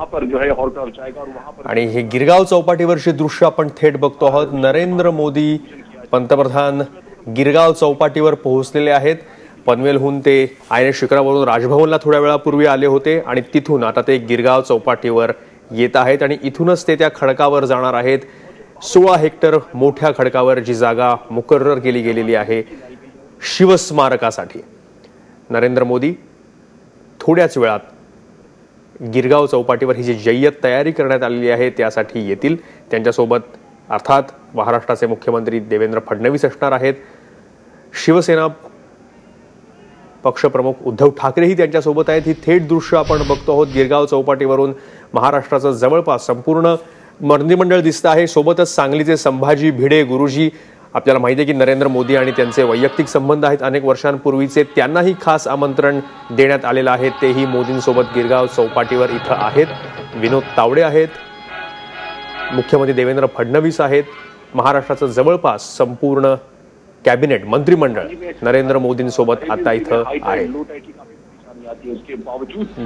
वहां पर जो है हॉल्ट कर जाएगा और वहां पर आणि हे गिरगाव चौपाटीवरचे दृश्य आपण थेट बघतो आहोत। नरेंद्र मोदी पंतप्रधान गिरगाव चौपाटीवर पोहोचलेले आहेत। पनवेलहून ते INS शिखरावरून राजभवनला थोड्या वेळापूर्वी आले होते आणि तिथून आता ते गिरगाव चौपाटीवर येत आहेत आणि इथूनच ते त्या खडकावर जाणार आहेत। 16 हेक्टर मोठ्या खडकावर जी जागा मुकर्रर केली गेलेली आहे शिवस्मारकासाठी। नरेंद्र मोदी थोड्याच वेळात गिरगाव चौपाटीवर ही जी जय्यत तयारी करण्यात आलेली आहे त्यासाठी येतील। त्यांच्यासोबत अर्थात महाराष्ट्राचे मुख्यमंत्री देवेंद्र फडणवीस असणार आहेत। शिवसेना पक्षप्रमुख उद्धव ठाकरेही त्यांच्यासोबत आहेत। ही थेट दृश्य आपण बघतो आहोत गिरगाव चौपाटीवरून। महाराष्ट्राचं जवळपास संपूर्ण मंत्रिमंडळ दिसतं आहे। सोबतच सांगलीचे संभाजी भिडे गुरुजी, आपल्याला माहिती आहे की नरेंद्र मोदी आणि त्यांचे वैयक्तिक संबंध आहेत अनेक वर्षांपूर्वीचे। त्यांनाही खास आमंत्रण देण्यात आलेलं आहे। तेही मोदींसोबत गिरगाव चौपाटीवर इथं आहेत। विनोद तावडे आहेत, मुख्यमंत्री देवेंद्र फडणवीस आहेत, महाराष्ट्राचं जवळपास संपूर्ण कॅबिनेट मंत्रिमंडळ नरेंद्र मोदींसोबत आता इथं आहे।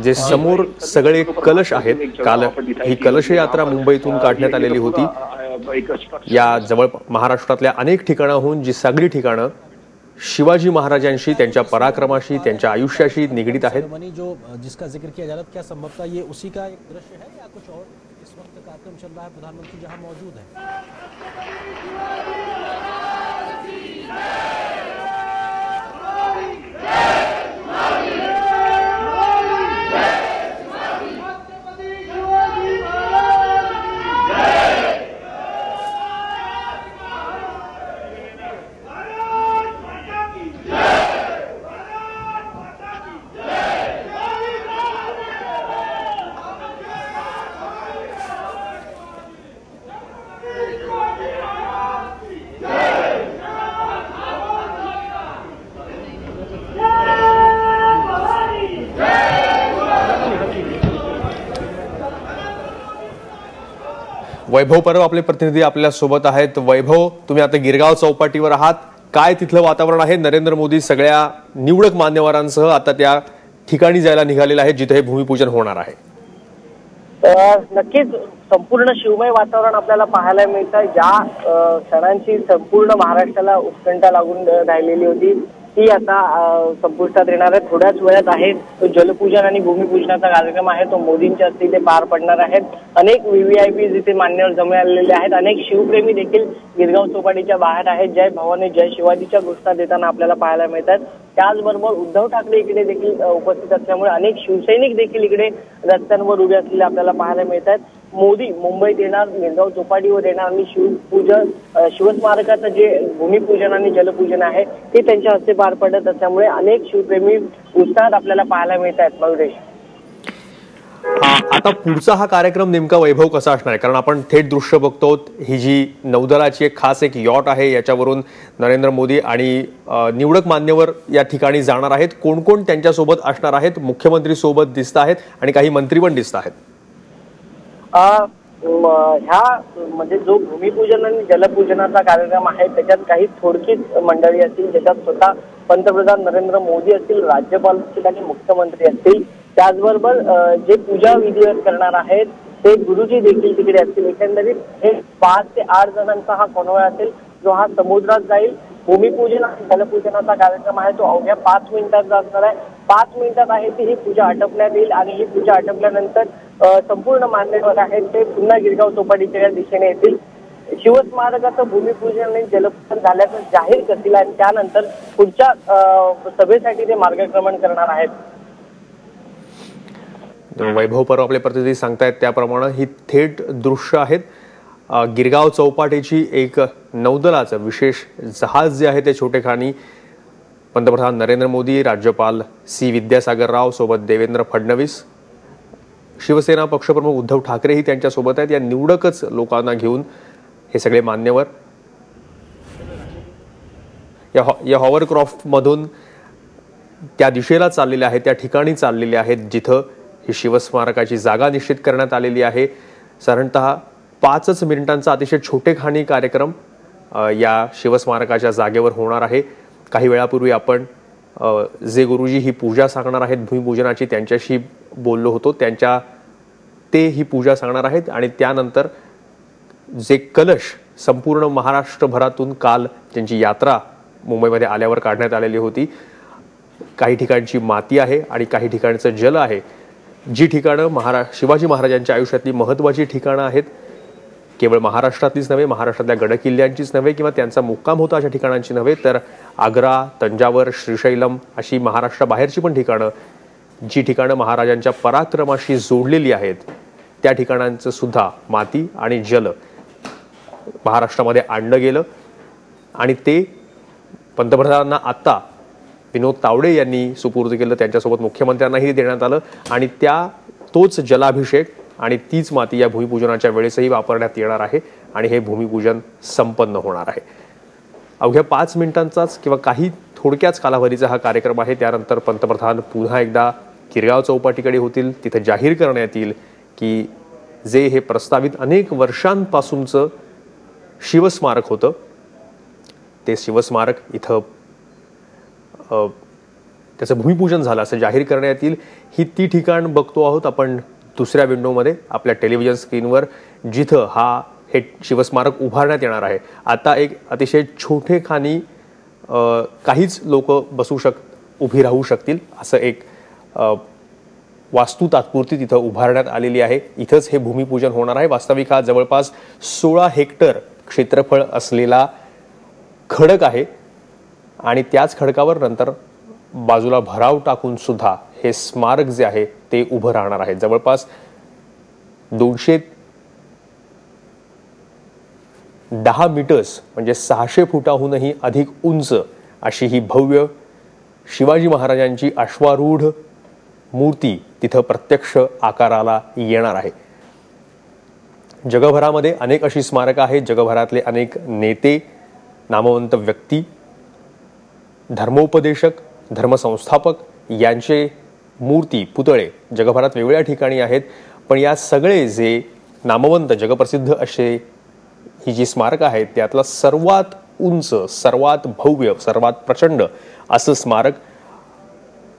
जे समोर सगळे कलश आहेत, काल ही कलश यात्रा मुंबईतून काढण्यात आलेली होती। या जवळ महाराष्ट्रातल्या अनेक ठिकाणाहून जी सगळी ठिकाणं शिवाजी महाराजांशी, त्यांच्या पराक्रमाशी, त्यांच्या आयुष्याशी निगडीत आहेत। जो जिसका जिक्र किया जा रहा है, क्या संभवतः ये उसी का एक दृश्य है या कुछ और इस वक्त कार्यक्रम चल रहा है? प्रधानमंत्री जहां मौजूद है। वैभव परब आपले प्रतिनिधी आपल्या सोबत आहेत। वैभव, तुम्ही आता गिरगाव चौपाटीवर आहात, काय तिथलं वातावरण आहे? नरेंद्र मोदी सगळ्या निवडक मान्यवरांसह आता त्या ठिकाणी जायला निघालेले आहेत जिथे हे भूमिपूजन होणार आहे। नक्कीच संपूर्ण शिवमय वातावरण आपल्याला पाहायला मिळतं। ज्या सणांची संपूर्ण महाराष्ट्राला उत्कंठा लागून राहिलेली होती ती आता संपुष्टात येणार आहे। थोड्याच वेळात आहे तो जलपूजन आणि भूमिपूजनाचा कार्यक्रम आहे, तो मोदींच्या हस्ते इथे पार पडणार आहेत। अनेक VVIP इथे मान्यवर जमे आलेले आहेत। अनेक शिवप्रेमी देखील गिरगाव चौपाटीच्या बाहेर आहेत। जय भवानी जय शिवाजीच्या घोषणा देताना आपल्याला पाहायला मिळतात। त्याचबरोबर उद्धव ठाकरे इकडे देखील उपस्थित असल्यामुळे अनेक शिवसैनिक देखील इकडे रस्त्यांवर उभे असलेले आपल्याला पाहायला मिळतात। मोदी मुंबईत येणार, गिरगाव चौपाटीवर येणार आणि शिवपूजन शिवस्मारकाचं जे भूमिपूजन आणि जलपूजन आहे ते त्यांच्या हस्ते पार पडत असल्यामुळे अनेक शिवप्रेमी उत्साहात आपल्याला पाहायला मिळत आहेत। मयुरेश, आता पुढचा हा कार्यक्रम नेमका वैभव कसा असणार आहे? कारण आपण थेट दृश्य बघतो, ही जी नौदलाची एक खास एक यॉट आहे, याच्यावरून नरेंद्र मोदी आणि निवडक मान्यवर या ठिकाणी जाणार आहेत। कोण कोण त्यांच्यासोबत असणार आहेत? मुख्यमंत्री सोबत दिसत आहेत आणि काही मंत्री पण दिसत आहेत। ह्या म्हणजे जो भूमिपूजन आणि जलपूजनाचा कार्यक्रम आहे त्याच्यात काही थोडकीच मंडळी असतील, ज्याच्यात स्वतः पंतप्रधान नरेंद्र मोदी असतील, राज्यपाल असतील आणि मुख्यमंत्री असतील। त्याचबरोबर जे पूजा विधी करणार आहेत ते गुरुजी देखील तिकडे असतील। एकंदरीत हे 5 ते 8 जणांचा हा कॉन्वॉय असेल जो हा समुद्रात जाईल। भूमिपूजन आणि जलपूजनाचा कार्यक्रम आहे तो अवघ्या 5 मिनिटांचा असणार आहे। 5 मिनिटात आहे ती ही पूजा आटोपण्यात येईल आणि ही पूजा आटोपल्यानंतर संपूर्ण मान्यवर आहेत ते पुन्हा गिरगाव चौपाटीच्या दिशेने येतील। शिवस्मारकाचं भूमिपूजन आणि जलपूजन झाल्याचं जाहीर करतील आणि त्यानंतर पुढच्या सभेसाठी ते मार्गक्रमण करणार आहेत। वैभव परब आपले प्रतिनिधी सांगतायत त्याप्रमाणे ही थेट दृश्य आहेत। गिरगाव चौपाटीची एक नौदलाचं विशेष जहाज जे आहे ते छोटेखानी पंतप्रधान नरेंद्र मोदी, राज्यपाल C विद्यासागर राव सोबत देवेंद्र फडणवीस, शिवसेना पक्षप्रमुख उद्धव ठाकरेही त्यांच्यासोबत आहेत। या निवडकच लोकांना घेऊन हे सगळे मान्यवर या हॉवरक्राफ्ट मधून त्या दिशेला चाललेले आहेत, त्या ठिकाणी चाललेले आहेत जिथं ही शिवस्मारकाची जागा निश्चित करण्यात आलेली आहे। साधारणतः 5 मिनिटांचा अतिशय छोटेखानी कार्यक्रम या शिवस्मारकाच्या जागेवर होणार आहे। काही वेळापूर्वी आपण जे गुरुजी ही पूजा सांगणार आहेत भूमिपूजनाची त्यांच्याशी बोललो होतो। ते ही पूजा सांगणार आहेत आणि त्यानंतर जे कलश संपूर्ण महाराष्ट्रभरातून काल त्यांची यात्रा मुंबईमध्ये आल्यावर काढण्यात आलेली होती, काही ठिकाणची माती आहे आणि काही ठिकाणचं जल आहे. जी ठिकाणं शिवाजी महाराजांच्या आयुष्यातली महत्त्वाची ठिकाणं आहेत, केवळ महाराष्ट्रातलीच नव्हे, महाराष्ट्रातल्या गडकिल्ल्यांचीच नव्हे किंवा त्यांचा मुक्काम होता अशा ठिकाणांची नव्हे, तर आग्रा, तंजावर, श्रीशैलम अशी महाराष्ट्राबाहेरची पण ठिकाणं, जी ठिकाणं महाराजांच्या पराक्रमाशी जोडलेली आहेत, त्या ठिकाणांचं सुद्धा माती आणि जल महाराष्ट्रामध्ये आणलं गेलं आणि ते पंतप्रधानांना आत्ता विनोद तावडे यांनी सुपूर्द केलं. त्यांच्यासोबत मुख्यमंत्र्यांनाही देण्यात आलं आणि तोच जलाभिषेक आणि तीच माती या भूमिपूजनाच्या वेळेसही वापरण्यात येणार आहे आणि हे भूमिपूजन संपन्न होणार आहे. अवघ्या 5 मिनिटांचाच किंवा काही थोडक्याच कालावधीचा हा कार्यक्रम आहे. त्यानंतर पंतप्रधान पुन्हा एकदा गिरगाव चौपाटीकडे होतील. तिथं जाहीर करण्यात येईल की जे हे प्रस्तावित अनेक वर्षांपासूनचं शिवस्मारक होतं, ते शिवस्मारक इथं त्याचं भूमिपूजन झालं असं जाहीर करण्यात येईल. ही ती ठिकाण बघतो आहोत आपण दुसऱ्या विंडोमध्ये आपल्या टेलिव्हिजन स्क्रीनवर, जिथं हे शिवस्मारक उभारण्यात येणार आहे. आता एक अतिशय छोटेखानी काहीच लोक उभी राहू शकतील असं एक वास्तू तात्पुरती तिथं उभारण्यात आलेली आहे. इथंच हे भूमिपूजन होणार आहे. वास्तविक हा जवळपास 16 हेक्टर क्षेत्रफळ असलेला खडक आहे आणि त्याच खडकावर नंतर बाजूला भराव टाकून सुद्धा हे स्मारक जे आहे ते उभं राहणार आहे. जवळपास 210 मीटर्स म्हणजे 600 फुटाहूनही अधिक उंच अशी ही भव्य शिवाजी महाराजांची अश्वारूढ मूर्ती तिथं प्रत्यक्ष आकाराला येणार आहे. जगभरामध्ये अनेक अशी स्मारकं आहेत. जगभरातले अनेक नेते, नामवंत व्यक्ती, धर्मोपदेशक, धर्मसंस्थापक यांचे मूर्ती, पुतळे जगभरात वेगवेगळ्या ठिकाणी आहेत. पण या सगळे जे नामवंत, जगप्रसिद्ध असे ही जी स्मारकं आहेत त्यातलं सर्वात उंच, सर्वात भव्य, सर्वात प्रचंड असं स्मारक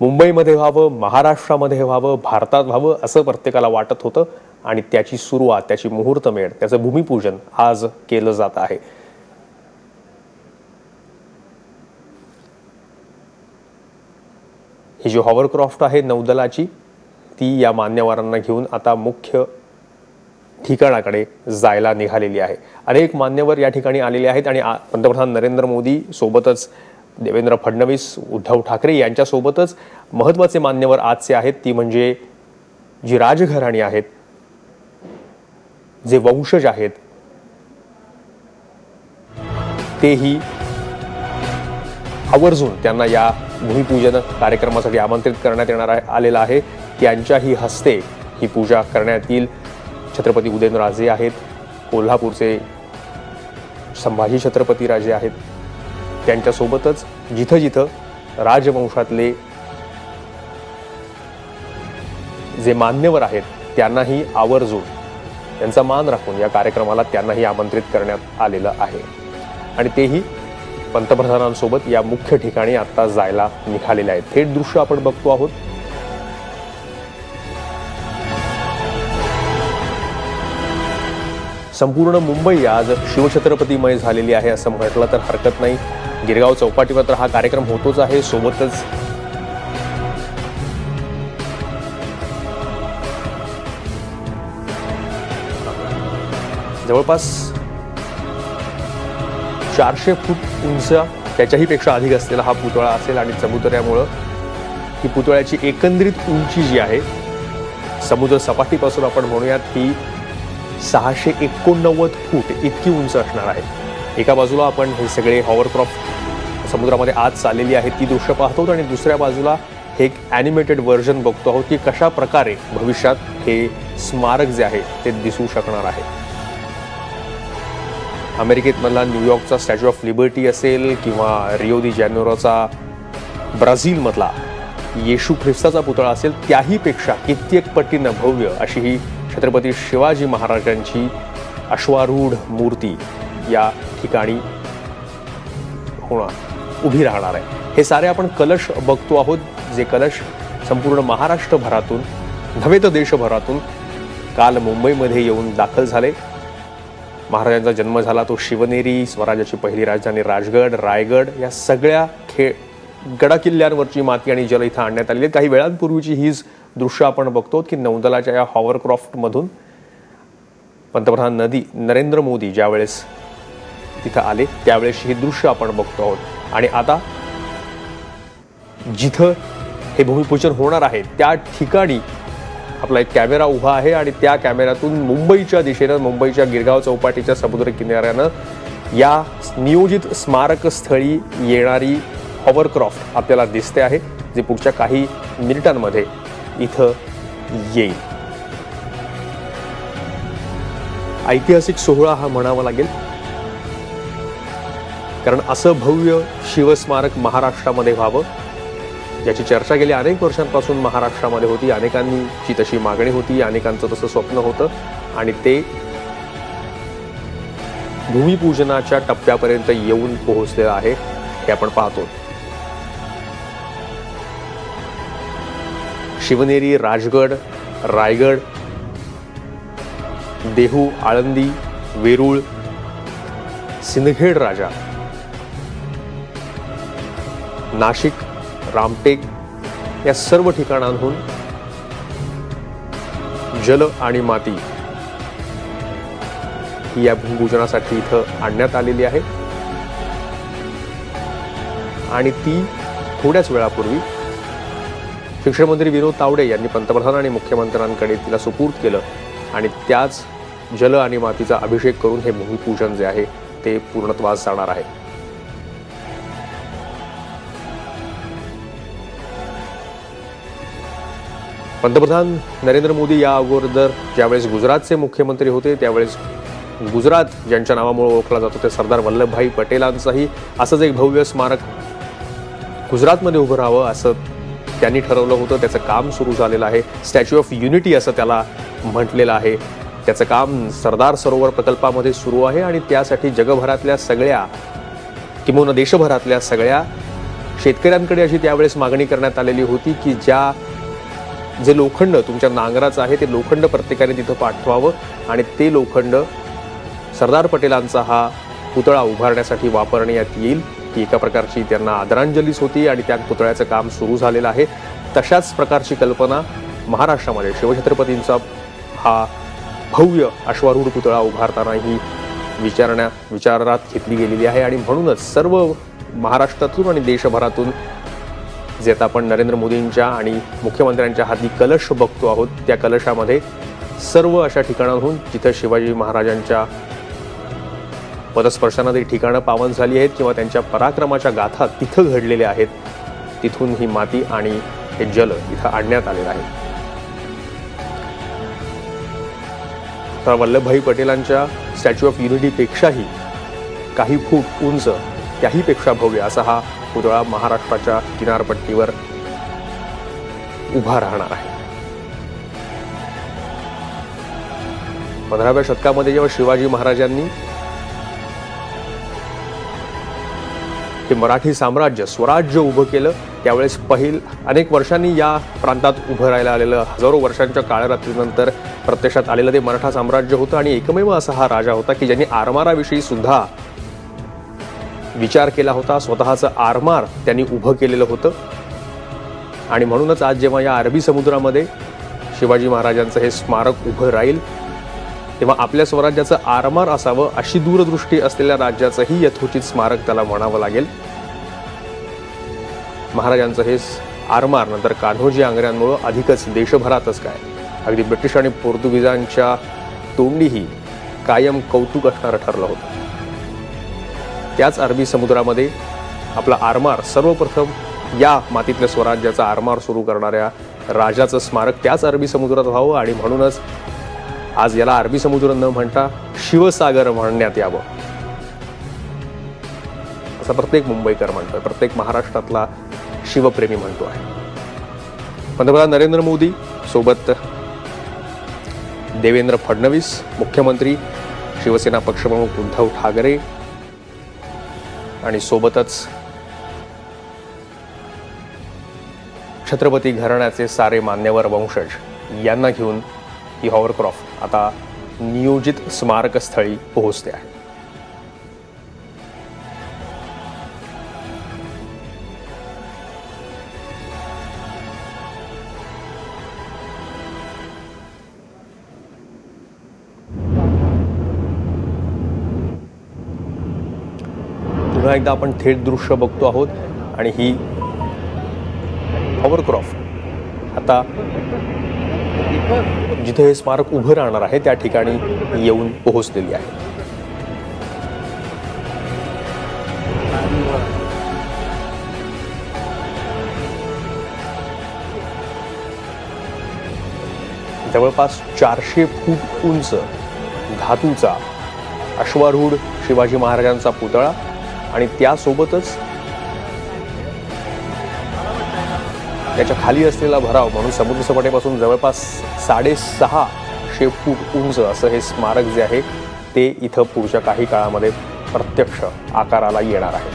मुंबईमध्ये व्हावं, महाराष्ट्रामध्ये व्हावं, भारतात व्हावं असं प्रत्येकाला वाटत होतं आणि त्याची सुरुवात, त्याची मुहूर्तमेढ, त्याचं भूमिपूजन आज केलं जात आहे. ही जी हॉवरक्राफ्ट आहे नौदलाची, ती या मान्यवरांना घेऊन आता मुख्य ठिकाणाकडे जायला निघालेली आहे. अनेक मान्यवर या ठिकाणी आलेले आहेत आणि पंतप्रधान नरेंद्र मोदी सोबतच देवेंद्र फडणवीस, उद्धव ठाकरे यांच्यासोबतच महत्त्वाचे मान्यवर आजचे आहेत. ती म्हणजे जी राजघराणी आहेत, जे वंशज आहेत, तेही आवर्जून त्यांना या भूमिपूजन कार्यक्रमासाठी आमंत्रित करण्यात आलेलं आहे. त्यांच्याही हस्ते ही पूजा करण्यात येईल. छत्रपती उदयनराजे आहेत, कोल्हापूरचे संभाजी छत्रपती राजे आहेत, त्यांच्यासोबतच जिथं जिथं राजवंशातले जे मान्यवर आहेत त्यांनाही आवर्जून त्यांचा मान राखून या कार्यक्रमाला त्यांनाही आमंत्रित करण्यात आलेलं आहे आणि तेही पंतप्रधानांसोबत या मुख्य ठिकाणी आता जायला निघालेले आहेत. थेट दृश्य आपण बघतो आहोत. संपूर्ण मुंबई आज शिवछत्रपतीमय झालेली आहे असं म्हटलं तर हरकत नाही. गिरगाव चौपाटीवर तर हा कार्यक्रम होतोच आहे, सोबतच जवळपास 400 फूट उंच, त्याच्याही पेक्षा अधिक असलेला हा पुतळा असेल आणि चबुतऱ्यामुळं ही पुतळ्याची एकंदरीत उंची जी आहे समुद्र सपाटीपासून आपण म्हणूयात ही 689 फूट इतकी उंच असणार आहे. एका बाजूला आपण हे सगळे हॉवरक्राफ्ट समुद्रामध्ये आत चाललेली आहेत ती दृश्य पाहतो आणि दुसऱ्या बाजूला हे एक ॲनिमेटेड व्हर्जन बघतो आहोत की कशा प्रकारे भविष्यात हे स्मारक जे आहे ते दिसू शकणार आहे. अमेरिकेतमधला न्यूयॉर्कचा स्टॅच्यू ऑफ लिबर्टी असेल किंवा रिओ दी जानेरोचा ब्राझीलमधला येशू ख्रिस्ताचा पुतळा असेल, त्याही पेक्षा कित्येक पटीनं भव्य अशी ही छत्रपती शिवाजी महाराजांची अश्वारूढ मूर्ती या ठिकाणी उभी राहणार आहे. हे सारे आपण कलश बघतो आहोत, जे कलश संपूर्ण महाराष्ट्रभरातून नव्हे तर देशभरातून काल मुंबईमध्ये येऊन दाखल झाले. महाराजांचा जन्म झाला तो शिवनेरी, स्वराज्याची पहिली राजधानी राजगड, रायगड या सगळ्या गडा किल्ल्यांवरची माती आणि जल इथं आणण्यात आलेली. काही वेळांपूर्वीची हीच दृश्य आपण बघतो की नौदलाच्या या हॉवरक्राफ्ट मधून पंतप्रधान नरेंद्र मोदी ज्यावेळेस तिथं आले त्यावेळेस ही दृश्य आपण बघतो आहोत. आणि आता जिथं हे भूमिपूजन होणार आहे त्या ठिकाणी आपला एक कॅमेरा उभा आहे आणि त्या कॅमेऱ्यातून मुंबईच्या दिशेनं, मुंबईच्या गिरगाव चौपाटीच्या समुद्र किनाऱ्यानं या नियोजित स्मारक स्थळी येणारी हॉवरक्राफ्ट आपल्याला दिसते आहे, जे पुढच्या काही मिनिटांमध्ये इथं येईल. ऐतिहासिक सोहळा हा म्हणावा लागेल, कारण असं भव्य शिवस्मारक महाराष्ट्रामध्ये व्हावं याची चर्चा गेली अनेक वर्षांपासून महाराष्ट्रामध्ये होती. अनेकांची तशी मागणी होती, अनेकांचं तसं स्वप्न होतं आणि ते भूमिपूजनाच्या टप्प्यापर्यंत येऊन पोहोचलेलं आहे हे आपण पाहतो. शिवनेरी, राजगड, रायगड, देहू, आळंदी, वेरूळ, सिंदखेड राजा, नाशिक, रामटेक या सर्व ठिकाणांहून जल आणि माती ही या भूमिपूजनासाठी इथं आणण्यात आलेली आहे. आणि ती थोड्याच वेळापूर्वी शिक्षण मंत्री विनोद तावडे यांनी पंतप्रधान आणि मुख्यमंत्र्यांकडे तिला सुपूर्द केलं आणि त्याच जल आणि मातीचा अभिषेक करून हे भूमिपूजन जे आहे ते पूर्णत्वास जाणार आहे. पंतप्रधान नरेंद्र मोदी या अगोदर ज्यावेळेस गुजरातचे मुख्यमंत्री होते त्यावेळेस गुजरात ज्यांच्या नावामुळे ओळखला जातो ते सरदार वल्लभभाई पटेलांचंही असंच एक भव्य स्मारक गुजरातमध्ये उभं राहावं असं त्यांनी ठरवलं होतं. त्याचं काम सुरू झालेलं आहे. स्टॅच्यू ऑफ युनिटी असं त्याला म्हटलेलं आहे. त्याचं काम सरदार सरोवर प्रकल्पामध्ये सुरू आहे आणि त्यासाठी जगभरातल्या सगळ्या किंवा देशभरातल्या सगळ्या शेतकऱ्यांकडे अशी त्यावेळेस मागणी करण्यात आलेली होती की जे लोखंड तुमच्या नांगराचं आहे ते लोखंड प्रत्येकाने तिथं पाठवावं आणि ते लोखंड सरदार पटेलांचा हा पुतळा उभारण्यासाठी वापरण्यात येईल. ही एका प्रकारची त्यांना आदरांजलीच होती आणि त्या पुतळ्याचं काम सुरू झालेलं आहे. तशाच प्रकारची कल्पना महाराष्ट्रामध्ये शिवछत्रपतींचा हा भव्य अश्वारूढ पुतळा उभारतानाही विचारात घेतली गेलेली आहे. आणि म्हणूनच सर्व महाराष्ट्रातून आणि देशभरातून जे आता आपण नरेंद्र मोदींच्या आणि मुख्यमंत्र्यांच्या हाती कलश बघतो आहोत त्या कलशामध्ये सर्व अशा ठिकाणांहून जिथं शिवाजी महाराजांच्या पदस्पर्शानं ती ठिकाणं पावन झाली आहेत किंवा त्यांच्या पराक्रमाच्या गाथा तिथं घडलेल्या आहेत तिथून ही माती आणि हे जल इथं आणण्यात आलेलं आहे. तर वल्लभभाई पटेलांच्या स्टॅच्यू ऑफ युनिटीपेक्षाही काही फूट उंच, त्याही पेक्षा भव्य असा हा पुतळा महाराष्ट्राच्या किनारपट्टीवर उभा राहणार आहे. 15व्या शतकामध्ये जेव्हा शिवाजी महाराजांनी हे मराठी साम्राज्य स्वराज्य उभं केलं त्यावेळेस अनेक वर्षांनी या प्रांतात उभं राहायला आलेलं हजारो वर्षांच्या काळरात्रीनंतर प्रत्यक्षात आलेलं ते मराठा साम्राज्य होतं आणि एकमेव असा हा राजा होता की ज्यांनी आरमाराविषयी सुद्धा विचार केला होता. स्वतःचं आरमार त्यांनी उभं केलेलं होतं आणि म्हणूनच आज जेव्हा या अरबी समुद्रामध्ये शिवाजी महाराजांचं हे स्मारक उभं राहील तेव्हा आपल्या स्वराज्याचं आरमार असावं अशी दूरदृष्टी असलेल्या राज्याचंही यथोचित स्मारक त्याला म्हणावं लागेल. महाराजांचं हे आरमार नंतर कान्होजी आंग्र्यांमुळे अधिकच देशभरातच काय अगदी ब्रिटिश आणि पोर्तुगीजांच्या तोंडीही कायम कौतुक असणारं ठरलं होतं. त्याच अरबी समुद्रामध्ये आपला आरमार सर्वप्रथम या मातीतल्या स्वराज्याचा आरमार सुरू करणाऱ्या राजाचं स्मारक त्याच अरबी समुद्रात व्हावं आणि म्हणूनच आज याला अरबी समुद्र न म्हणता शिवसागर म्हणण्यात यावं असं प्रत्येक मुंबईकर म्हणतोय, प्रत्येक महाराष्ट्रातला शिवप्रेमी म्हणतो आहे. पंतप्रधान नरेंद्र मोदी सोबत देवेंद्र फडणवीस मुख्यमंत्री, शिवसेना पक्षप्रमुख उद्धव ठाकरे आणि सोबतच छत्रपती घराण्याचे सारे मान्यवर वंशज यांना घेऊन ही हॉवरक्राफ्ट आता नियोजित स्मारकस्थळी पोहोचते आहे. पुन्हा एकदा आपण थेट दृश्य बघतो आहोत आणि ही हॉवरक्राफ्ट आता जिथे हे स्मारक उभं राहणार आहे त्या ठिकाणी येऊन पोहोचलेली आहे. जवळपास 400 फूट उंच धातूचा अश्वारूढ शिवाजी महाराजांचा पुतळा आणि त्यासोबतच त्याच्या खाली असलेला भराव म्हणून समुद्रसपाटीपासून जवळपास 650 फूट उंच असं हे स्मारक जे आहे ते इथं पुढच्या काही काळामध्ये प्रत्यक्ष आकाराला येणार आहे.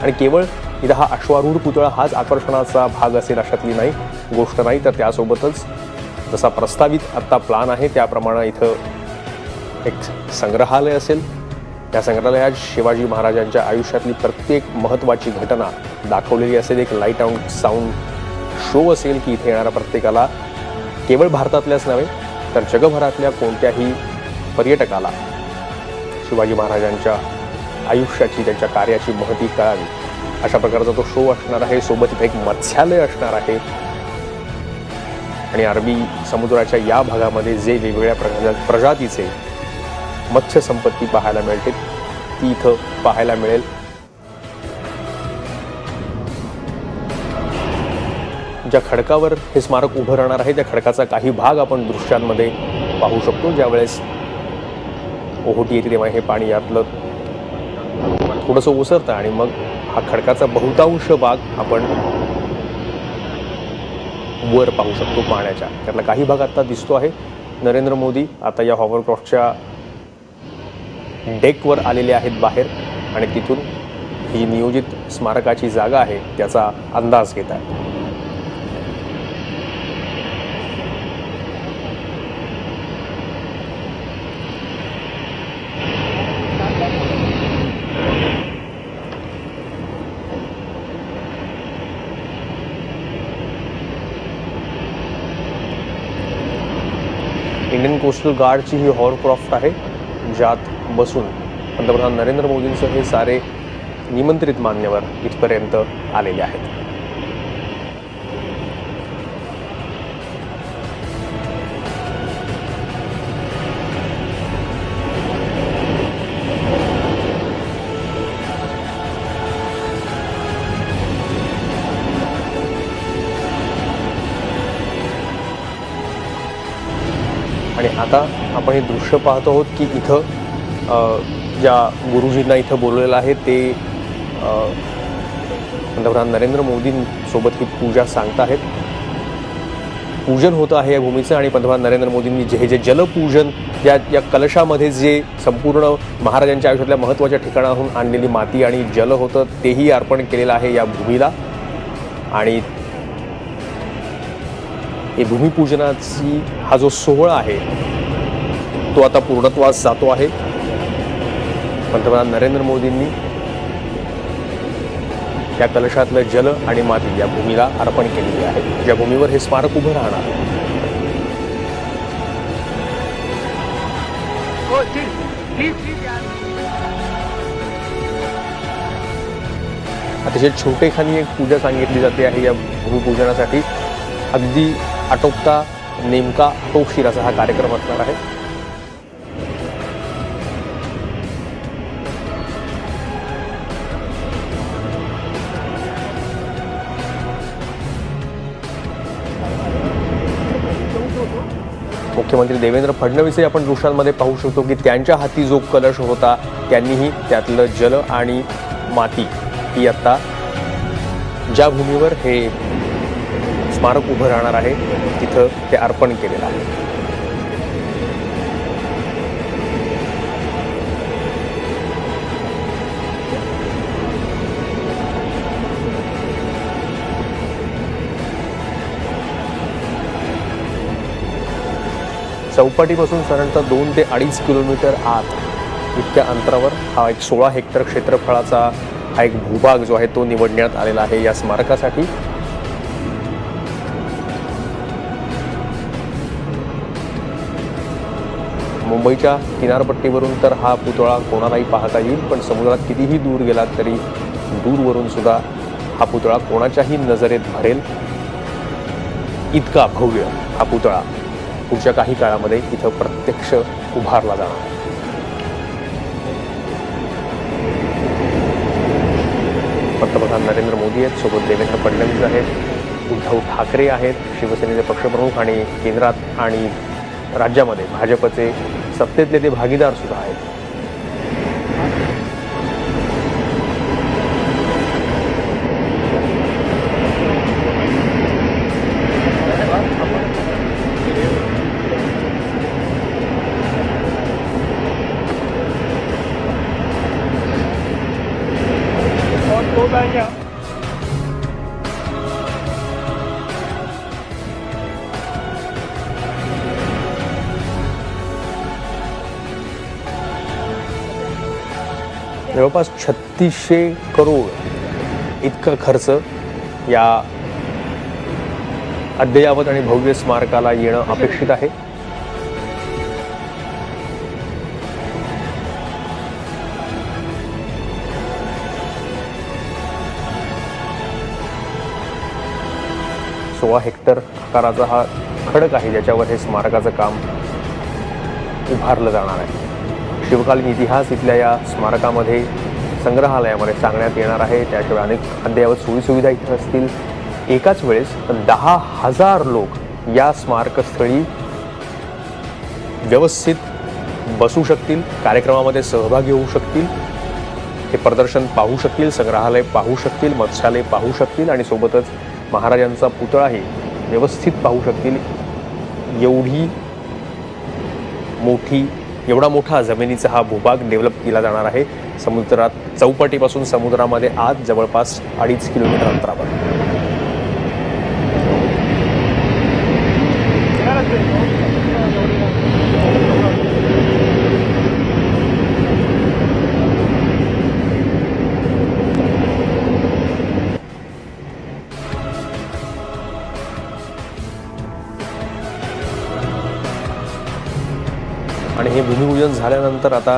आणि केवळ इथं हा अश्वारूढ पुतळा हाच आकर्षणाचा भाग असेल अशातली नाही गोष्ट नाही, तर त्यासोबतच जसा प्रस्तावित आत्ता प्लान आहे त्याप्रमाणे इथं एक संग्रहालय असेल. या संग्रहालयात शिवाजी महाराजांच्या आयुष्यातली प्रत्येक महत्त्वाची घटना दाखवलेली असेल. एक लाईट अँड साऊंड शो असेल की इथे येणाऱ्या प्रत्येकाला केवळ भारतातल्याच नव्हे तर जगभरातल्या कोणत्याही पर्यटकाला शिवाजी महाराजांच्या आयुष्याची त्यांच्या कार्याची महती कळावी अशा प्रकारचा तो शो असणार आहे. सोबत इथे एक मत्स्यालय असणार आहे आणि अरबी समुद्राच्या या भागामध्ये जे वेगवेगळ्या प्रजातीचे मत्स्य संपत्ती पाहायला मिळते ती इथं पाहायला मिळेल. ज्या खडकावर हे स्मारक उभं राहणार आहे त्या खडकाचा काही भाग आपण दृश्यांमध्ये पाहू शकतो. ज्यावेळेस ओहोटी येते तेव्हा हे पाणी यातलं थोडंसं ओसरतं आणि मग हा खडकाचा बहुतांश भाग आपण वर पाहू शकतो पाण्याच्या. त्यातला काही भाग आता दिसतो आहे. नरेंद्र मोदी आता या हॉवरक्राफ्टच्या डेकवर आलेले आहेत बाहेर आणि तिथून ही नियोजित स्मारकाची जागा आहे त्याचा अंदाज घेत आहेत. इंडियन कोस्टल गार्डची ही हॉवरक्राफ्ट आहे ज्यात बसून पंतप्रधान नरेंद्र मोदींचे हे सारे निमंत्रित मान्यवर इथपर्यंत आलेले आहेत. आणि आता आपण हे दृश्य पाहतो आहोत की इथं ज्या गुरुजींना इथं बोलवलेलं आहे ते पंतप्रधान नरेंद्र मोदींसोबत ही पूजा सांगत आहेत. पूजन होतं आहे या भूमीचं आणि पंतप्रधान नरेंद्र मोदींनी जे जलपूजन या कलशामध्ये जे संपूर्ण महाराजांच्या आयुष्यातल्या महत्त्वाच्या ठिकाणाहून आणलेली माती आणि जल होतं तेही अर्पण केलेलं आहे या भूमीला. आणि हे भूमिपूजनाची हा जो सोहळा आहे तो आता पूर्णत्वास जातो आहे. पंतप्रधान नरेंद्र मोदींनी या कलशातलं जल आणि माती या भूमीला अर्पण केलेली आहे ज्या भूमीवर हे स्मारक उभं राहणार. अतिशय छोटेखानी एक पूजा सांगितली जाते आहे या भूमिपूजनासाठी. अगदी आटोपता नेमका तोफशीर असा हा कार्यक्रम असणार आहे. मुख्यमंत्री देवेंद्र फडणवीसही आपण दृश्यांमध्ये पाहू शकतो की त्यांच्या हाती जो कलश होता त्यांनीही त्यातलं जल आणि माती ही आता ज्या भूमीवर हे स्मारक उभं राहणार आहे तिथं ते अर्पण केलेलं आहे. चौपाटीपासून साधारणतः 2 ते 2.5 किलोमीटर आत इतक्या अंतरावर हा एक 16 हेक्टर क्षेत्रफळाचा हा एक भूभाग जो आहे तो निवडण्यात आलेला आहे या स्मारकासाठी. मुंबईच्या किनारपट्टीवरून तर हा पुतळा कोणालाही पाहता येईल, पण समुद्रात कितीही दूर गेलात तरी दूरवरून सुद्धा हा पुतळा कोणाच्याही नजरेत भरेल इतका भव्य हा पुतळा पुढच्या काही काळामध्ये इथं प्रत्यक्ष उभारला जाणार. पंतप्रधान नरेंद्र मोदी आहेत, सोबत देवेंद्र फडणवीस आहेत, उद्धव ठाकरे आहेत, शिवसेनेचे पक्षप्रमुख आणि केंद्रात आणि राज्यामध्ये भाजपचे सत्तेतले ते भागीदार सुद्धा आहेत. जवळपास 3600 करोड इतका खर्च या अद्ययावत आणि भव्य स्मारकाला येणं अपेक्षित आहे. सोळा हेक्टर आकाराचा हा खडक आहे ज्याच्यावर हे स्मारकाचं काम उभारलं जाणार आहे. शिवकालीन इतिहास इथल्या या स्मारकामध्ये संग्रहालयामध्ये सांगण्यात येणार आहे. त्याशिवाय अनेक अद्ययावत सोयीसुविधा इथे असतील. एकाच वेळेस 10,000 लोक या स्मारकस्थळी व्यवस्थित बसू शकतील, कार्यक्रमामध्ये सहभागी होऊ शकतील, हे प्रदर्शन पाहू शकतील, संग्रहालय पाहू शकतील, मत्स्यालय पाहू शकतील आणि सोबतच महाराजांचा पुतळाही व्यवस्थित पाहू शकतील. एवढा मोठा जमिनीचा हा भूभाग डेव्हलप केला जाणार आहे. समुद्रात चौपाटीपासून समुद्रामध्ये आत जवळपास 2.5 किलोमीटर अंतरावर. आणि हे भूमिपूजन झाल्यानंतर आता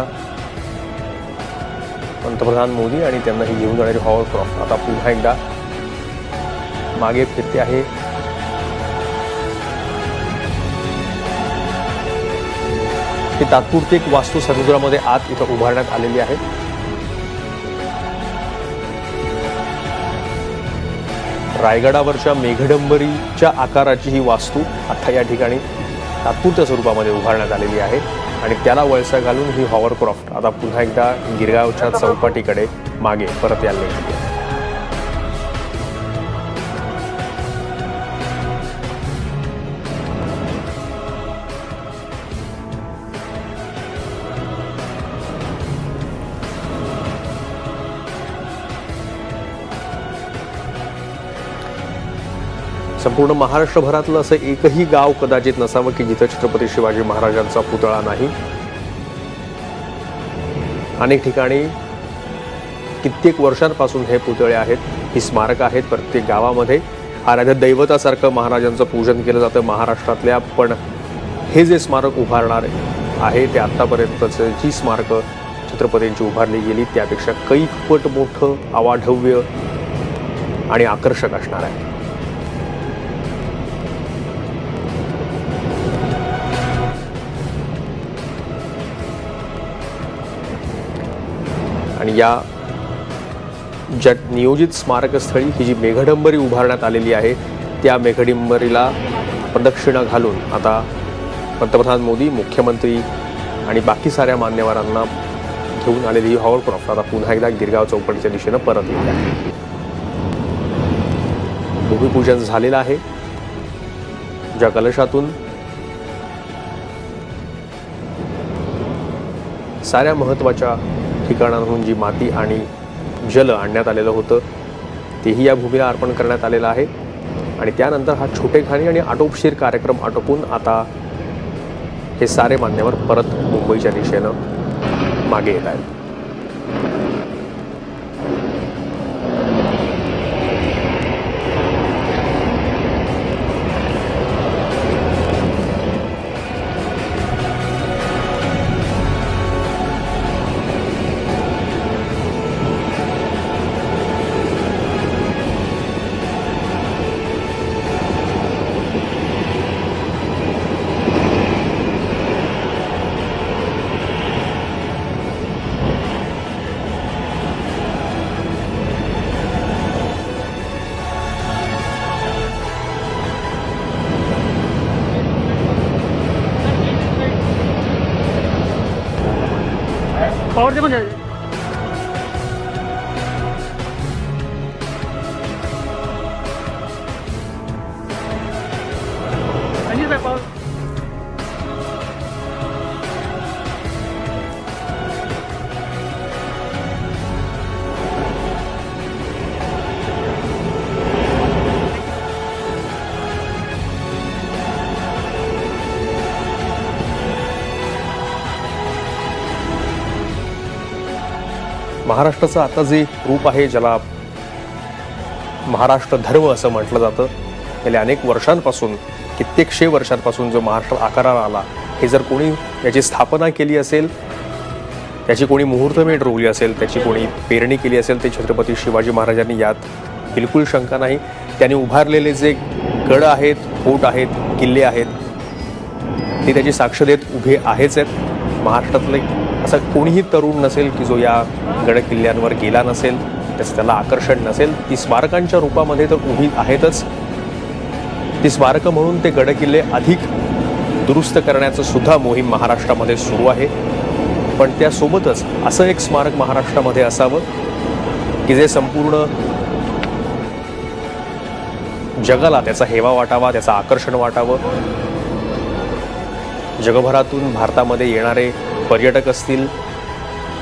पंतप्रधान मोदी आणि त्यांना ही घेऊन जाणारी हॉवरक्राफ्ट आता पुन्हा एकदा मागे फिरते आहे. ही तात्पुरती एक वास्तू समुद्रामध्ये आत इथं उभारण्यात आलेली आहे. रायगडावरच्या मेघडंबरीच्या आकाराची ही वास्तू आता या ठिकाणी तात्पुरत्या स्वरूपामध्ये उभारण्यात आलेली आहे आणि त्याला वळसा घालून ही हॉवरक्राफ्ट आता पुन्हा एकदा गिरगावच्या चौपाटीकडे मागे परत यायला लागली आहे. संपूर्ण महाराष्ट्रभरातलं असं एकही गाव कदाचित नसावं की जिथं छत्रपती शिवाजी महाराजांचा पुतळा नाही. अनेक ठिकाणी कित्येक वर्षांपासून हे पुतळे आहेत, ही स्मारक आहेत. प्रत्येक गावामध्ये आराध्य दैवतासारखं महाराजांचं पूजन केलं जातं महाराष्ट्रातल्या. पण हे जे स्मारक उभारणार आहे ते आत्तापर्यंतचं जी स्मारकं छत्रपतींची उभारली गेली त्यापेक्षा कैकपट मोठं, अवाढव्य आणि आकर्षक असणार आहे. आणि या ज्या नियोजित स्मारकस्थळी ही जी मेघडंबरी उभारण्यात आलेली आहे त्या मेघडंबरीला प्रदक्षिणा घालून आता पंतप्रधान मोदी, मुख्यमंत्री आणि बाकी साऱ्या मान्यवरांना घेऊन आलेली ही हॉवरक्राफ्ट आता पुन्हा एकदा गिरगाव चौपाटीच्या दिशेनं परत येत आहे. भूमिपूजन झालेलं आहे. ज्या कलशातून साऱ्या महत्त्वाच्या ठिकाणांहून जी माती आणि जल आणण्यात आलेलं होतं तेही या भूमीला अर्पण करण्यात आलेलं आहे. आणि त्यानंतर हा छोटेखानी आणि आटोपशीर कार्यक्रम आटोपून आता हे सारे मान्यवर परत मुंबईच्या दिशेनं मागे येत आहेत. पावर दे म्हणजे पावर महाराष्ट्राचं आता जे रूप आहे, ज्याला महाराष्ट्र धर्म असं म्हटलं जातं, गेल्या अनेक वर्षांपासून, कित्येकशे वर्षांपासून जो महाराष्ट्र आकाराला आला, हे जर कोणी याची स्थापना केली असेल, त्याची कोणी मुहूर्तमेढ रोवली असेल, त्याची कोणी पेरणी केली असेल, ते छत्रपती शिवाजी महाराजांनी, यात बिलकुल शंका नाही. त्यांनी उभारलेले जे गड आहेत, फोर्ट आहेत, किल्ले आहेत, ते त्याची साक्ष देत उभे आहेच आहेत. महाराष्ट्रातले असं कोणीही तरुण नसेल की जो या गड किल्ल्यांवर गेला नसेल, त्याचं त्याला आकर्षण नसेल. ती स्मारकांच्या रूपामध्ये तर उभी आहेतच. ती स्मारकं म्हणून ते गड किल्ले अधिक दुरुस्त करण्याचं सुद्धा मोहीम महाराष्ट्रामध्ये सुरू आहे. पण त्यासोबतच असं एक स्मारक महाराष्ट्रामध्ये असावं की जे संपूर्ण जगाला त्याचा हेवा वाटावा, त्याचं आकर्षण वाटावं. जगभरातून भारतामध्ये येणारे पर्यटक असतील,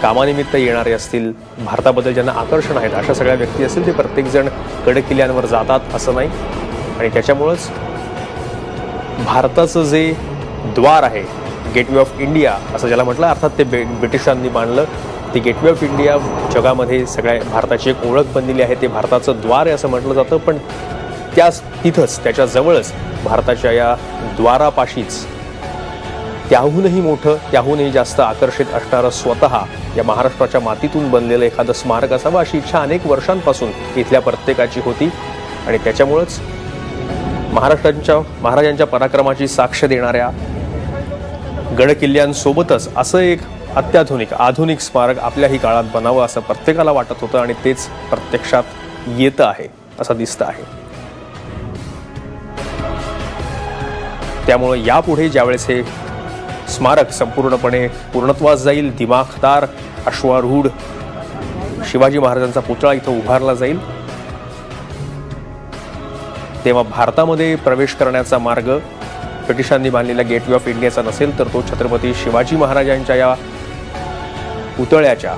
कामानिमित्त येणारे असतील, भारताबद्दल ज्यांना आकर्षण आहेत, अशा सगळ्या व्यक्ती असतील, ते प्रत्येकजण गड किल्ल्यांवर जातात असं नाही. आणि त्याच्यामुळंच भारताचं जे द्वार आहे, गेटवे ऑफ इंडिया असं ज्याला म्हटलं, अर्थात ते ब्रिटिशांनी बांधलं. ते गेटवे ऑफ इंडिया जगामध्ये सगळ्या भारताची एक ओळख बनलेली आहे. ते भारताचं द्वार आहे असं म्हटलं जातं. पण तिथंच, त्याच्याजवळच, भारताच्या या द्वारापाशीच त्याहूनही मोठं, त्याहूनही जास्त आकर्षित असणारं स्वतः या महाराष्ट्राच्या मातीतून बनलेलं एखादं स्मारक असावं, अशी इच्छा अनेक वर्षांपासून इथल्या प्रत्येकाची होती. आणि त्याच्यामुळंच महाराजांच्या पराक्रमाची साक्ष देणाऱ्या गड किल्ल्यांसोबतच असं एक अत्याधुनिक, आधुनिक स्मारक आपल्याही काळात बनावं असं प्रत्येकाला वाटत होतं. आणि तेच प्रत्यक्षात येतं आहे असं दिसतं आहे. त्यामुळं यापुढे ज्यावेळेस हे स्मारक संपूर्णपणे पूर्णत्वास जाईल, दिमाखदार अश्वारूढ शिवाजी महाराजांचा पुतळा इथं उभारला जाईल, तेव्हा भारतामध्ये प्रवेश करण्याचा मार्ग ब्रिटिशांनी बांधलेल्या गेटवे ऑफ इंडियाचा नसेल, तर तो छत्रपती शिवाजी महाराजांच्या या पुतळ्याच्या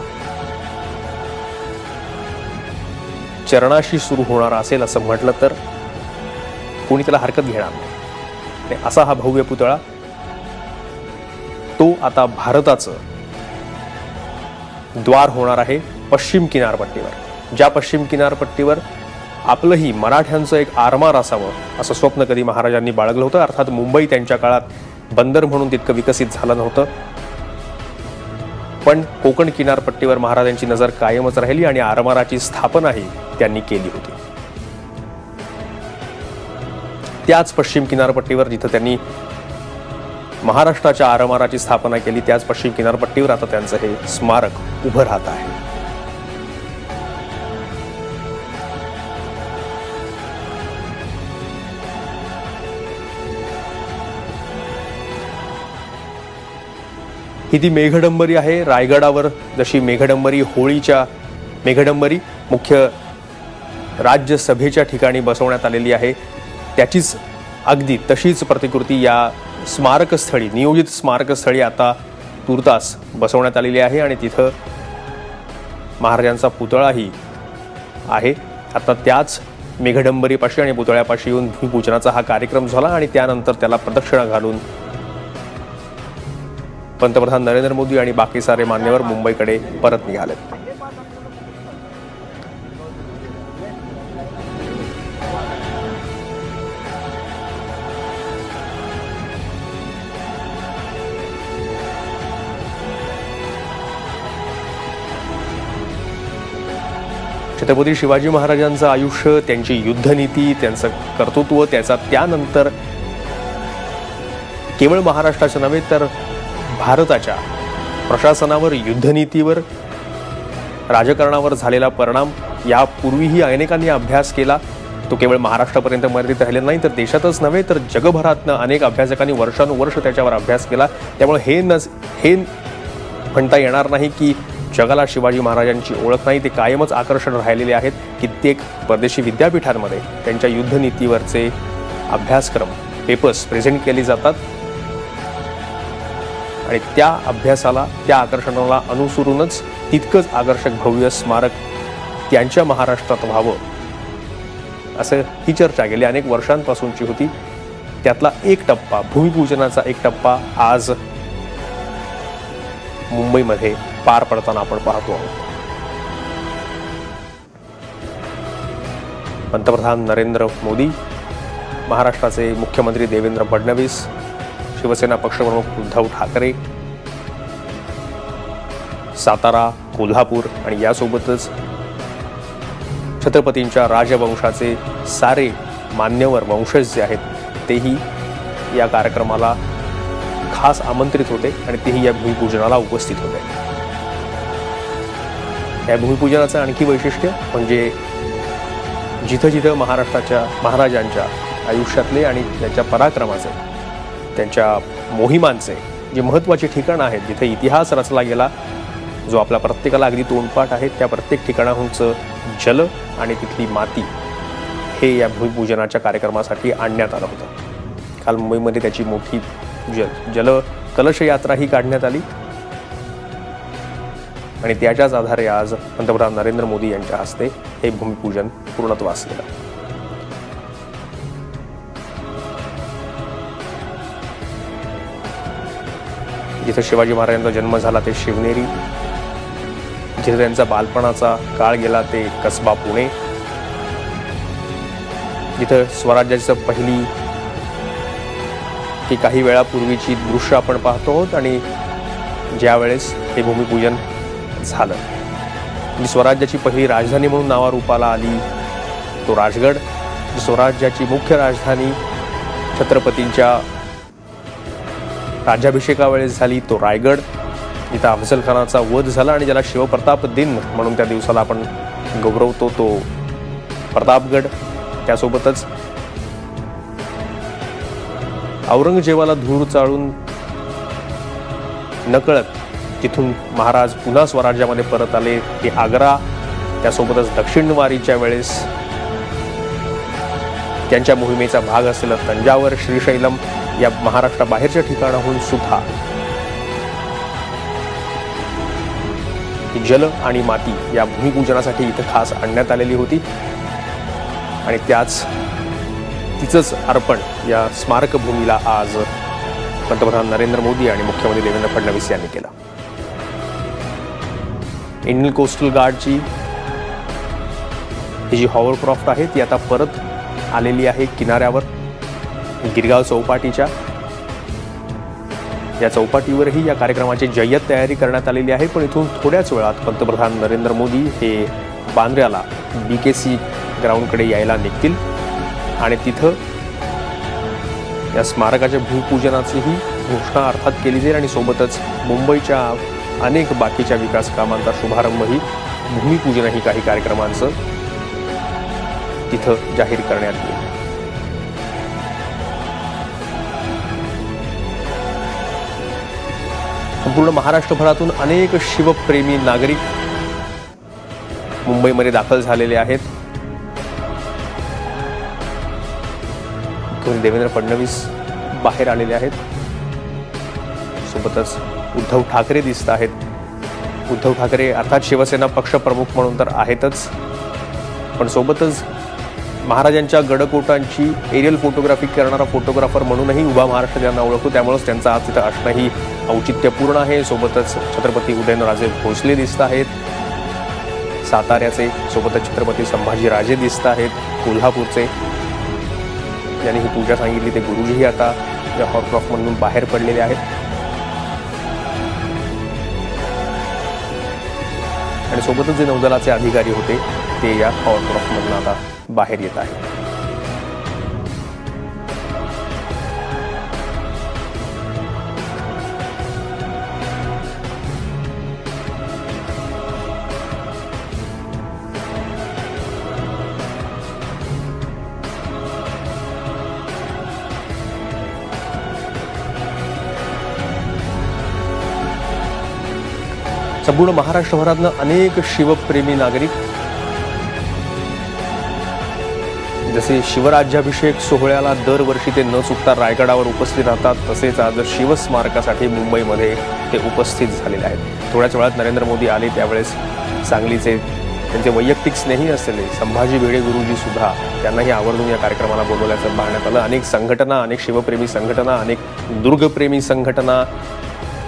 चरणाशी सुरू होणार असेल असं म्हटलं तर कोणी त्याला हरकत घेणार नाही. असा हा भव्य पुतळा, तो आता भारताचं द्वार होणार आहे पश्चिम किनारपट्टीवर. ज्या पश्चिम किनारपट्टीवर आपलंही मराठ्यांचं एक आरमार असावं असं स्वप्न कधी महाराजांनी बाळगलं होतं. अर्थात मुंबई त्यांच्या काळात बंदर म्हणून तितकं विकसित झालं नव्हतं, पण कोकण किनारपट्टीवर महाराजांची नजर कायमच राहिली आणि आरमाराची स्थापनाही त्यांनी केली होती. त्याच पश्चिम किनारपट्टीवर जिथं त्यांनी महाराष्ट्राच्या आरमाराची स्थापना केली, त्याच पश्चिम किनारपट्टीवर आता त्यांचं हे स्मारक उभं राहत आहे. ही ती मेघडंबरी आहे. रायगडावर जशी मेघडंबरी, होळीच्या मेघडंबरी मुख्य राज्यसभेच्या ठिकाणी बसवण्यात आलेली आहे, त्याचीच अगदी तशीच प्रतिकृती या स्मारकस्थळी, नियोजित स्मारकस्थळी आता तुर्तास बसवण्यात आलेली आहे. आणि तिथं महाराजांचा पुतळाही आहे. आता त्याच मेघडंबरीपाशी आणि पुतळ्यापाशी येऊन भूमिपूजनाचा हा कार्यक्रम झाला आणि त्यानंतर त्याला प्रदक्षिणा घालून पंतप्रधान नरेंद्र मोदी आणि बाकी सारे मान्यवर मुंबईकडे परत निघालेत. छत्रपती शिवाजी महाराजांचं आयुष्य, त्यांची युद्धनीती, त्यांचं कर्तृत्व, त्याचा त्यानंतर केवळ महाराष्ट्राच्या नव्हे तर भारताच्या प्रशासनावर, युद्धनीतीवर, राजकारणावर झालेला परिणाम यापूर्वीही अनेकांनी अभ्यास केला. तो केवळ महाराष्ट्रापर्यंत मर्यादित राहिला नाही तर देशातच नव्हे तर जगभरातनं अनेक अभ्यासकांनी वर्षानुवर्ष त्याच्यावर अभ्यास केला. त्यामुळे हे म्हणता येणार नाही की जगाला शिवाजी महाराजांची ओळख नाही. ते कायमच आकर्षण राहिलेले आहेत. कित्येक परदेशी विद्यापीठांमध्ये त्यांच्या युद्धनीतीवरचे अभ्यासक्रम, पेपर्स प्रेझेंट केले जातात आणि त्या अभ्यासाला, त्या आकर्षणाला अनुसरूनच तितकंच आकर्षक भव्य स्मारक त्यांच्या महाराष्ट्रात व्हावं असं ही चर्चा गेली अनेक वर्षांपासूनची होती. त्यातला एक टप्पा, भूमिपूजनाचा एक टप्पा आज मुंबईमध्ये पार पडताना आपण पाहतो आहोत. पंतप्रधान नरेंद्र मोदी, महाराष्ट्राचे मुख्यमंत्री देवेंद्र फडणवीस, शिवसेना पक्षप्रमुख उद्धव ठाकरे, सातारा, कोल्हापूर आणि यासोबतच छत्रपतींच्या राजवंशाचे सारे मान्यवर, वंशज जे आहेत तेही या कार्यक्रमाला खास आमंत्रित होते आणि तेही या भूमिपूजनाला उपस्थित होते. या भूमिपूजनाचं आणखी वैशिष्ट्य म्हणजे जिथं जिथं महाराजांच्या आयुष्यातले आणि त्यांच्या पराक्रमाचे, त्यांच्या मोहिमांचे जे महत्त्वाची ठिकाणं आहेत, जिथे इतिहास रचला गेला, जो आपल्या प्रत्येकाला अगदी तोंडपाठ आहे, त्या प्रत्येक ठिकाणाहूनचं जल आणि तिथली माती हे या भूमिपूजनाच्या कार्यक्रमासाठी आणण्यात आलं होतं. काल मुंबईमध्ये त्याची मोठी जल कलश यात्राही काढण्यात आली आणि त्याच्याच आधारे आज पंतप्रधान नरेंद्र मोदी यांच्या हस्ते हे भूमिपूजन पूर्णत्वास गेलं. जिथे शिवाजी महाराजांचा जन्म झाला ते शिवनेरी, जिथे त्यांचा बालपणाचा काळ गेला ते कसबा पुणे, जिथे स्वराज्याचं पहिली की काही वेळापूर्वीची दृश्य आपण पाहतो आहोत आणि ज्या वेळेस हे भूमिपूजन झालं, जी स्वराज्याची पहिली राजधानी म्हणून नावारूपाला आली तो राजगड, स्वराज्याची मुख्य राजधानी छत्रपतींच्या राज्याभिषेकावेळेस झाली तो रायगड, जिथं अफजल खानाचा वध झाला आणि ज्याला शिवप्रताप दिन म्हणून त्या दिवसाला आपण गौरवतो तो प्रतापगड, त्यासोबतच औरंगजेबाला धूर चाळून नकळत तिथून महाराज पुन्हा स्वराज्यामध्ये परत आले ते आग्रा, त्यासोबतच दक्षिणवारीच्या वेळेस त्यांच्या मोहिमेचा भाग असलेलं तंजावर, श्रीशैलम या महाराष्ट्राबाहेरच्या ठिकाणाहून सुद्धा जल आणि माती या भूमिपूजनासाठी इथं खास आणण्यात आलेली होती आणि तिचंच अर्पण या स्मारकभूमीला आज पंतप्रधान नरेंद्र मोदी आणि मुख्यमंत्री देवेंद्र फडणवीस यांनी केलं. इंडियन कोस्टल गार्डची ही जी हॉवरक्राफ्ट आहे ती आता परत आलेली आहे किनाऱ्यावर गिरगाव चौपाटीच्या. या चौपाटीवरही या कार्यक्रमाची जय्यत तयारी करण्यात आलेली आहे. पण इथून थोड्याच वेळात पंतप्रधान नरेंद्र मोदी हे बांद्र्याला BKC ग्राउंडकडे यायला निघतील आणि तिथं या स्मारकाच्या भूमिपूजनाचीही घोषणा अर्थात केली जाईल आणि सोबतच मुंबईच्या अनेक बाकीच्या विकास कामांचा शुभारंभही, भूमिपूजनही काही कार्यक्रमांचं तिथं जाहीर करण्यात येईल. संपूर्ण महाराष्ट्रभरातून अनेक शिवप्रेमी नागरिक मुंबईमध्ये दाखल झालेले आहेत. देवेंद्र फडणवीस बाहेर आलेले आहेत, सोबतच उद्धव ठाकरे दिसत आहेत. उद्धव ठाकरे अर्थात शिवसेना पक्षप्रमुख म्हणून तर आहेतच, पण सोबतच महाराजांच्या गडकोटांची एरियल फोटोग्राफी करणारा फोटोग्राफर म्हणूनही उभा महाराष्ट्र त्यांना ओळखतो, त्यामुळेच त्यांचं आज तिथं असणंही औचित्यपूर्ण आहे. सोबतच छत्रपती उदयनराजे भोसले दिसत आहेत साताऱ्याचे, सोबतच छत्रपती संभाजीराजे दिसत आहेत कोल्हापूरचे. ज्यांनी ही पूजा सांगितली ते गुरुजीही आता या हॉरक्रॉफ्टमधून बाहेर पडलेले आहेत आणि सोबतच जे नौदलाचे अधिकारी होते ते या हॉरक्रॉफ्टमधून आता बाहेर येत आहेत. संपूर्ण महाराष्ट्रभरातनं अनेक शिवप्रेमी नागरिक जसे शिवराज्याभिषेक सोहळ्याला दरवर्षी ते न चुकता रायगडावर उपस्थित राहतात, तसेच आज शिवस्मारकासाठी मुंबईमध्ये ते उपस्थित झालेले आहेत. थोड्याच वेळात नरेंद्र मोदी आले त्यावेळेस सांगलीचे त्यांचे वैयक्तिक स्नेही असलेले संभाजी भिडे गुरुजी सुद्धा त्यांनाही आवर्जून या कार्यक्रमाला बोलवल्याचं पाहण्यात आलं. अनेक संघटना, अनेक शिवप्रेमी संघटना, अनेक दुर्गप्रेमी संघटना,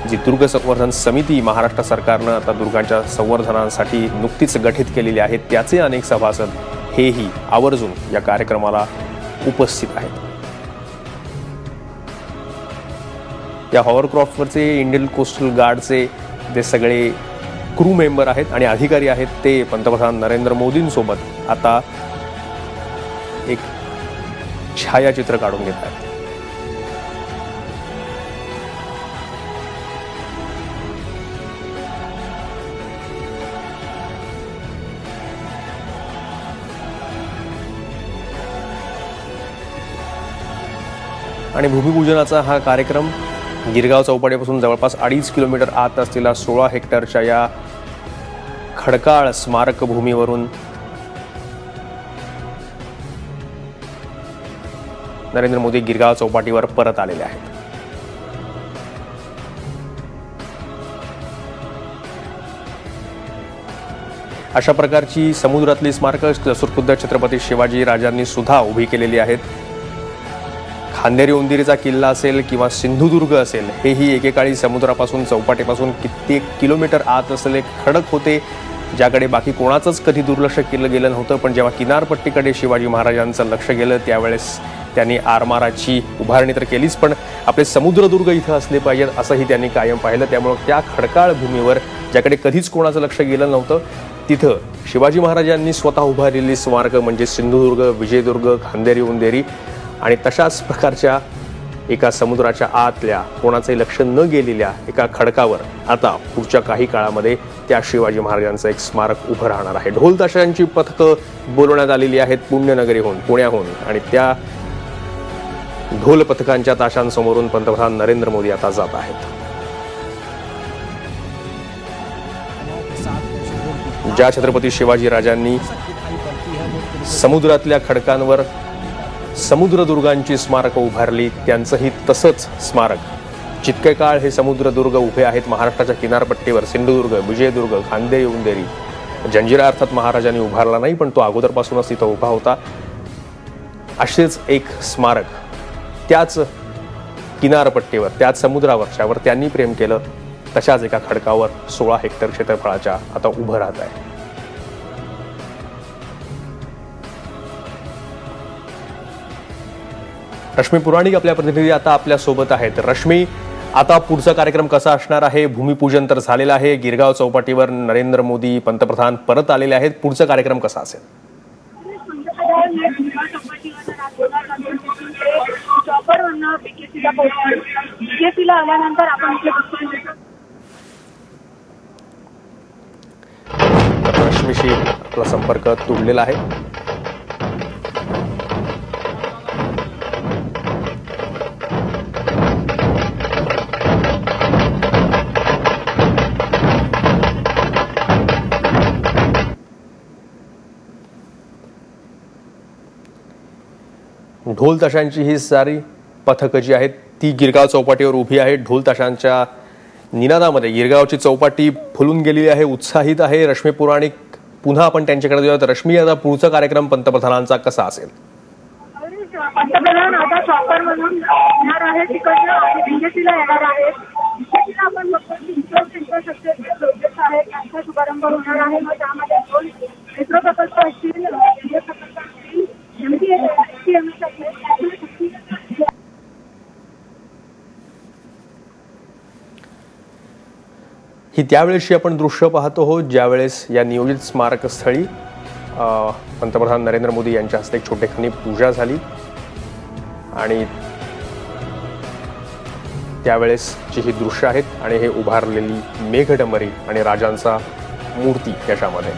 जी दुर्ग संवर्धन समिती महाराष्ट्र सरकारनं आता दुर्गांच्या संवर्धनासाठी नुकतीच गठीत केलेली आहे, त्याचे अनेक सभासद हेही आवर्जून या कार्यक्रमाला उपस्थित आहेत. या हॉवरक्रॉफ्टवरचे इंडियन कोस्टल गार्डचे जे सगळे क्रू मेंबर आहेत आणि अधिकारी आहेत ते पंतप्रधान नरेंद्र मोदींसोबत आता एक छायाचित्र काढून घेत आहेत. आणि भूमिपूजनाचा हा कार्यक्रम गिरगाव चौपाटीपासून जवळपास 2.5 किलोमीटर आत असलेल्या 16 हेक्टरच्या या खडकाळ स्मारकभूमीवरून नरेंद्र मोदी गिरगाव चौपाटीवर परत आलेले आहेत. अशा प्रकारची समुद्रातली स्मारकं खुद्द छत्रपती शिवाजी राजांनी सुद्धा उभी केलेली आहेत. खांदेरी उंदिरीचा किल्ला असेल किंवा सिंधुदुर्ग असेल, हेही एकेकाळी समुद्रापासून चौपाटीपासून कित्येक किलोमीटर आत असलेले खडक होते, ज्याकडे बाकी कोणाचंच कधी दुर्लक्ष केलं गेलं नव्हतं. पण जेव्हा किनारपट्टीकडे शिवाजी महाराजांचं लक्ष गेलं त्यावेळेस त्यांनी आरमाराची उभारणी तर केलीच, पण आपले समुद्रदुर्ग इथं असले पाहिजेत असंही त्यांनी कायम पाहिलं. त्यामुळं त्या खडकाळ भूमीवर ज्याकडे कधीच कोणाचं लक्ष गेलं नव्हतं तिथं शिवाजी महाराजांनी स्वतः उभारलेली स्मारकं म्हणजे सिंधुदुर्ग, विजयदुर्ग, खांदेरी उंदेरी आणि तशाच प्रकारच्या एका समुद्राच्या आतल्या कोणाचंही लक्ष न गेलेल्या एका खडकावर आता पुढच्या काही काळामध्ये त्या शिवाजी महाराजांचं एक स्मारक उभं राहणार आहे. ढोल ताशांची पथकं बोलवण्यात आलेली आहेत पुण्यनगरीहून, पुण्याहून, आणि त्या ढोल पथकांच्या ताशांसमोरून पंतप्रधान नरेंद्र मोदी आता जात आहेत. ज्या छत्रपती शिवाजी राजांनी समुद्रातल्या खडकांवर समुद्रदुर्गांची स्मारकं उभारली, त्यांचंही तसंच स्मारक जितके काळ हे समुद्रदुर्ग उभे आहेत महाराष्ट्राच्या किनारपट्टीवर, सिंधुदुर्ग, विजयदुर्ग, खांदेरी उंदेरी, जंजिरा अर्थात महाराजांनी उभारला नाही, पण तो अगोदरपासूनच तिथं उभा होता. असेच एक स्मारक त्याच किनारपट्टीवर, त्याच समुद्रावर, ज्यावर त्यांनी प्रेम केलं, तशाच एका खडकावर 16 हेक्टर क्षेत्रफळाच्या आता उभं राहत आहे. रश्मी पुराणिक आपल्या प्रतिनिधी आता आपल्या सोबत आहेत. रश्मी, आता पुढचा कार्यक्रम कसा असणार आहे? भूमिपूजन तर झालेलं आहे, गिरगाव चौपाटीवर नरेंद्र मोदी पंतप्रधान परत आलेले आहेत, पुढचा कार्यक्रम कसा असेल? रश्मीशी आपला संपर्क तुटलेला आहे. ढोल ताशांची ही सारी पथकं जी आहेत ती गिरगाव चौपाटीवर उभी आहेत. ढोल ताशांच्या निनादामध्ये गिरगावची चौपाटी फुलून गेलेली आहे, उत्साहित आहे. रश्मी पुराणिक पुन्हा आपण त्यांच्याकडे जाऊयात. रश्मी, आता पुढचा कार्यक्रम पंतप्रधानांचा कसा असेल? पंतप्रधान आता शॉपर म्हणून येणार आहे, तिकडनं आणि बीजेपीला येणार आहे. बीजेपीला आपण बघतो की इन्फ्रास्ट्रक्चरचे प्रोजेक्ट आहेत, त्यांचा शुभारंभ होणार आहे. मग त्यामध्ये 2 मेट्रो प्रकल्प असतील, रेल्वे प्रकल्प असतील, MTMS असेल. ही त्यावेळेशी आपण दृश्य पाहतो आहोत ज्यावेळेस या नियोजित स्मारकस्थळी पंतप्रधान नरेंद्र मोदी यांच्या हस्ते एक छोटेखानी पूजा झाली आणि त्यावेळेसची ही दृश्य आहेत आणि हे उभारलेली मेघडंबरी आणि राजांचा मूर्ती याच्यामध्ये